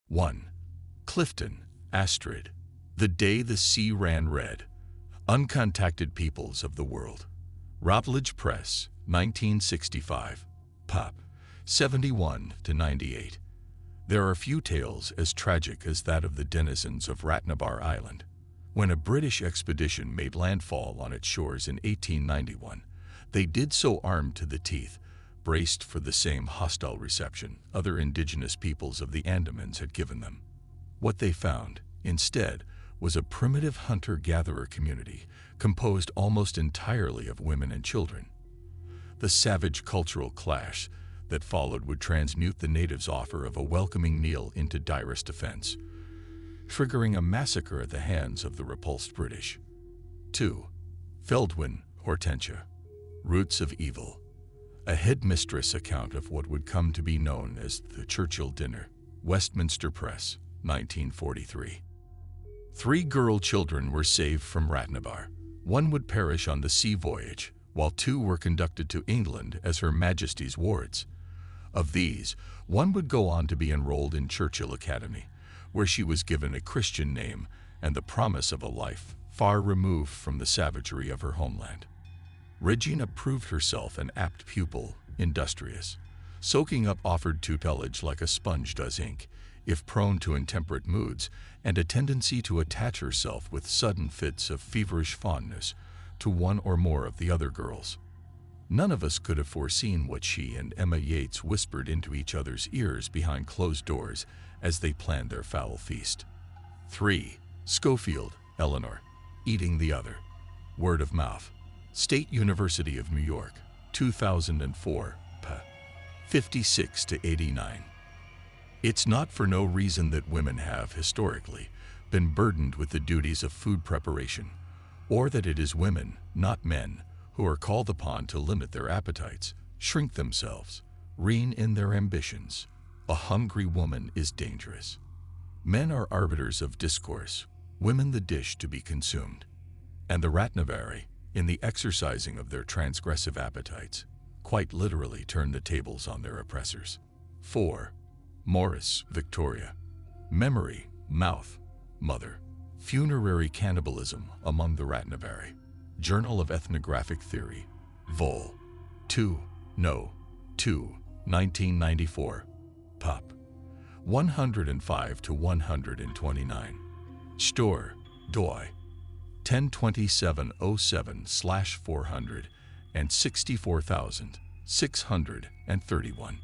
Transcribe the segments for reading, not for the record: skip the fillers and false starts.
1. Clifton, Astrid. The Day the Sea Ran Red. Uncontacted Peoples of the World. Routledge Press, 1965. Pop. 71 to 98. There are few tales as tragic as that of the denizens of Ratnabar Island. When a British expedition made landfall on its shores in 1891, they did so armed to the teeth, braced for the same hostile reception other indigenous peoples of the Andamans had given them. What they found, instead, was a primitive hunter-gatherer community composed almost entirely of women and children. The savage cultural clash that followed would transmute the natives' offer of a welcoming meal into direst offense, triggering a massacre at the hands of the repulsed British. 2. Feldwin, Hortensia. Roots of Evil. A headmistress account of what would come to be known as the Churchill Dinner. Westminster Press, 1943. 3 girl children were saved from Ratnabar. 1 would perish on the sea voyage, while 2 were conducted to England as Her Majesty's wards. Of these, 1 would go on to be enrolled in Churchill Academy, where she was given a Christian name and the promise of a life far removed from the savagery of her homeland. Regina proved herself an apt pupil, industrious, soaking up offered tutelage like a sponge does ink, if prone to intemperate moods and a tendency to attach herself with sudden fits of feverish fondness to one or more of the other girls. None of us could have foreseen what she and Emma Yates whispered into each other's ears behind closed doors as they planned their foul feast. 3. Schofield, Eleanor. Eating the Other. Word of Mouth. State University of New York, 2004, p. 56 to 89. It's not for no reason that women have, historically, been burdened with the duties of food preparation, or that it is women, not men, who are called upon to limit their appetites, shrink themselves, rein in their ambitions. A hungry woman is dangerous. Men are arbiters of discourse, women the dish to be consumed. And the Ratnavari, in the exercising of their transgressive appetites, quite literally turn the tables on their oppressors. 4. Morris, Victoria. Memory, Mouth, Mother. Funerary Cannibalism Among the Ratnavari. Journal of Ethnographic Theory, Vol. 2, No. 2, 1994. Pop. 105 to 129. Stor, Doi. 102707/400 and 64,631.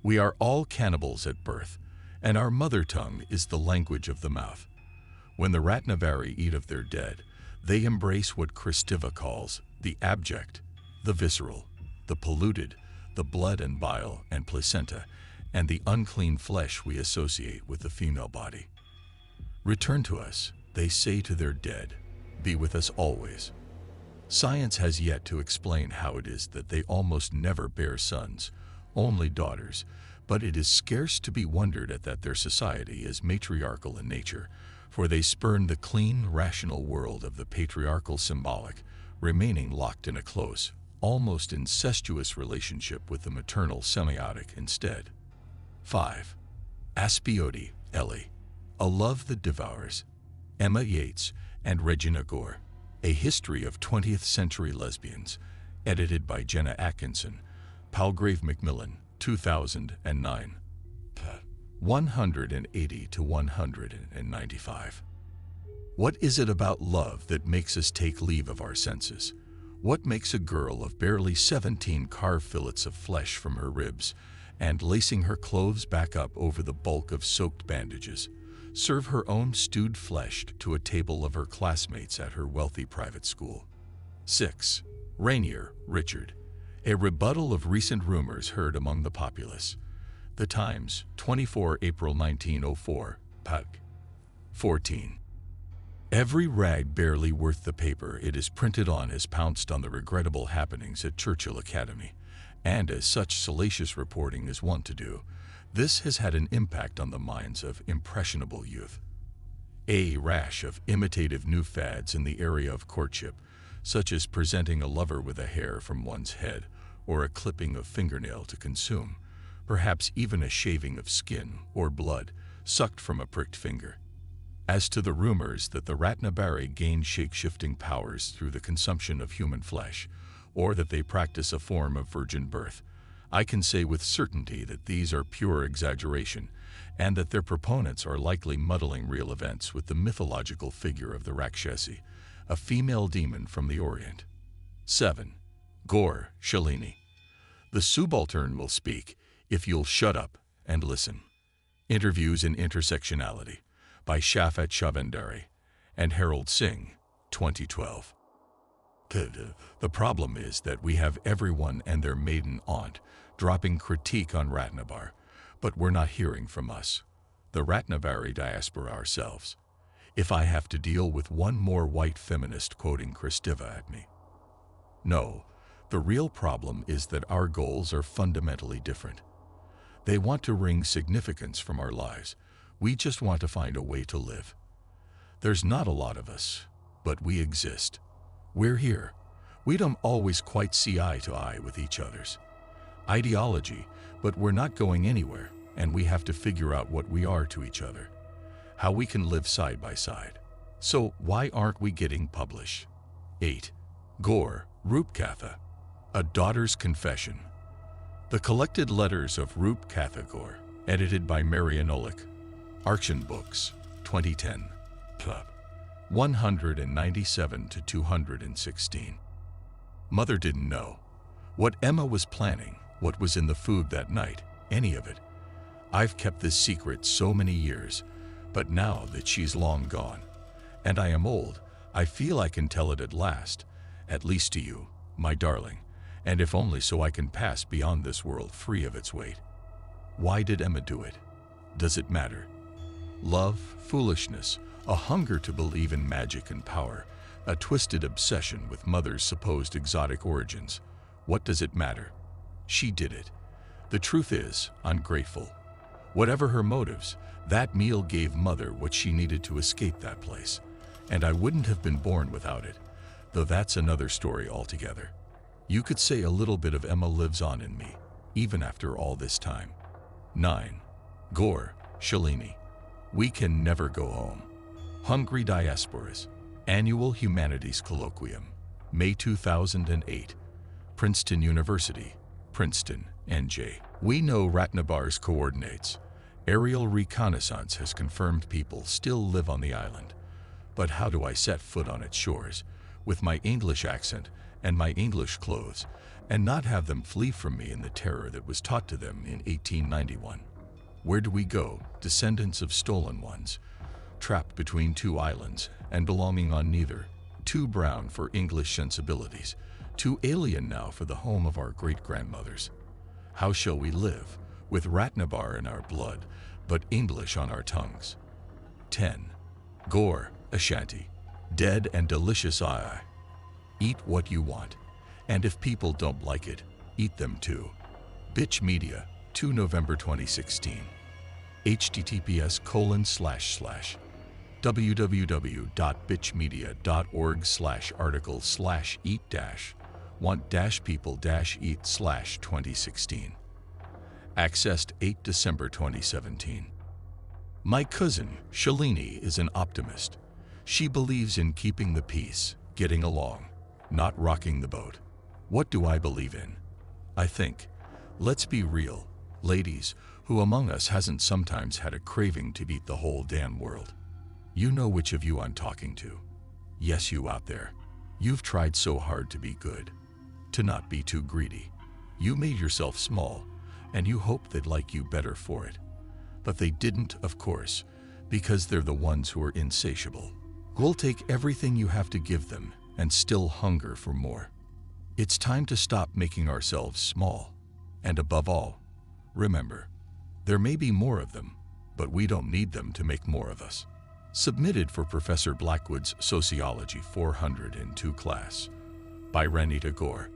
We are all cannibals at birth, and our mother tongue is the language of the mouth. When the Ratnavari eat of their dead, they embrace what Christiva calls the abject, the visceral, the polluted, the blood and bile and placenta, and the unclean flesh we associate with the female body. Return to us, they say to their dead. Be with us always. Science has yet to explain how it is that they almost never bear sons, only daughters, but it is scarce to be wondered at that their society is matriarchal in nature, for they spurn the clean, rational world of the patriarchal symbolic, remaining locked in a close, almost incestuous relationship with the maternal semiotic instead. 5. Aspioti, Ellie. A Love That Devours. Emma Yates and Regina Gore. A History of 20th Century Lesbians, edited by Jenna Atkinson, Palgrave Macmillan, 2009. p. 180 to 195. What is it about love that makes us take leave of our senses? What makes a girl of barely 17 carve fillets of flesh from her ribs and, lacing her clothes back up over the bulk of soaked bandages, serve her own stewed flesh to a table of her classmates at her wealthy private school? 6. Rainier, Richard. A rebuttal of recent rumors heard among the populace. The Times, 24 April 1904, Pug. 14. Every rag barely worth the paper it is printed on has pounced on the regrettable happenings at Churchill Academy, and as such salacious reporting is wont to do, this has had an impact on the minds of impressionable youth. A rash of imitative new fads in the area of courtship, such as presenting a lover with a hair from one's head or a clipping of fingernail to consume, perhaps even a shaving of skin or blood, sucked from a pricked finger. As to the rumors that the Ratnabar gain shape-shifting powers through the consumption of human flesh, or that they practice a form of virgin birth, I can say with certainty that these are pure exaggeration, and that their proponents are likely muddling real events with the mythological figure of the Rakshasi, a female demon from the Orient. 7. Gore, Shalini. The subaltern will speak if you'll shut up and listen. Interviews in Intersectionality by Shafat Shavandari and Harold Singh, 2012. The problem is that we have everyone and their maiden aunt dropping critique on Ratnabar, but we're not hearing from us, the Ratnabari diaspora ourselves. If I have to deal with one more white feminist quoting Kristiva at me. No, the real problem is that our goals are fundamentally different. They want to wring significance from our lives. We just want to find a way to live. There's not a lot of us, but we exist. We're here. We don't always quite see eye to eye with each other's ideology, but we're not going anywhere, and we have to figure out what we are to each other, how we can live side by side. So why aren't we getting published? 8. Gore, Rupkatha, A Daughter's Confession. The Collected Letters of Rupkatha Gore, edited by Marian Olick. Audiobooks, 2010. Club. 197 to 216. Mother didn't know what Emma was planning, what was in the food that night, any of it. I've kept this secret so many years, but now that she's long gone, and I am old, I feel I can tell it at least to you, my darling, and if only so I can pass beyond this world free of its weight. Why did Emma do it? Does it matter? Love, foolishness, a hunger to believe in magic and power, a twisted obsession with Mother's supposed exotic origins. What does it matter? She did it. The truth is, I'm grateful. Whatever her motives, that meal gave Mother what she needed to escape that place, and I wouldn't have been born without it, though that's another story altogether. You could say a little bit of Emma lives on in me, even after all this time. 9. Gore, Shalini. We Can Never Go Home. Hungry Diasporas. Annual Humanities Colloquium, May 2008. Princeton University, Princeton, NJ. We know Ratnabar's coordinates. Aerial reconnaissance has confirmed people still live on the island. But how do I set foot on its shores, with my English accent and my English clothes, and not have them flee from me in the terror that was taught to them in 1891? Where do we go, descendants of stolen ones, trapped between two islands and belonging on neither, too brown for English sensibilities, too alien now for the home of our great-grandmothers? How shall we live, with Ratnabar in our blood, but English on our tongues? 10. Gore, Ashanti. Dead and delicious aye. Eat what you want, and if people don't like it, eat them too. Bitch Media, 2 November 2016. https://www.bitchmedia.org/article/eat-want-people-eat/2016. Accessed 8 December 2017. My cousin, Shalini, is an optimist. She believes in keeping the peace, getting along, not rocking the boat. What do I believe in? I think, let's be real, ladies, who among us hasn't sometimes had a craving to beat the whole damn world? You know which of you I'm talking to. Yes, you out there. You've tried so hard to be good, to not be too greedy. You made yourself small, and you hoped they'd like you better for it. But they didn't, of course, because they're the ones who are insatiable. Who'll take everything you have to give them and still hunger for more. It's time to stop making ourselves small. And above all, remember, there may be more of them, but we don't need them to make more of us. Submitted for Professor Blackwood's Sociology 402 class by Ratnabar Gore.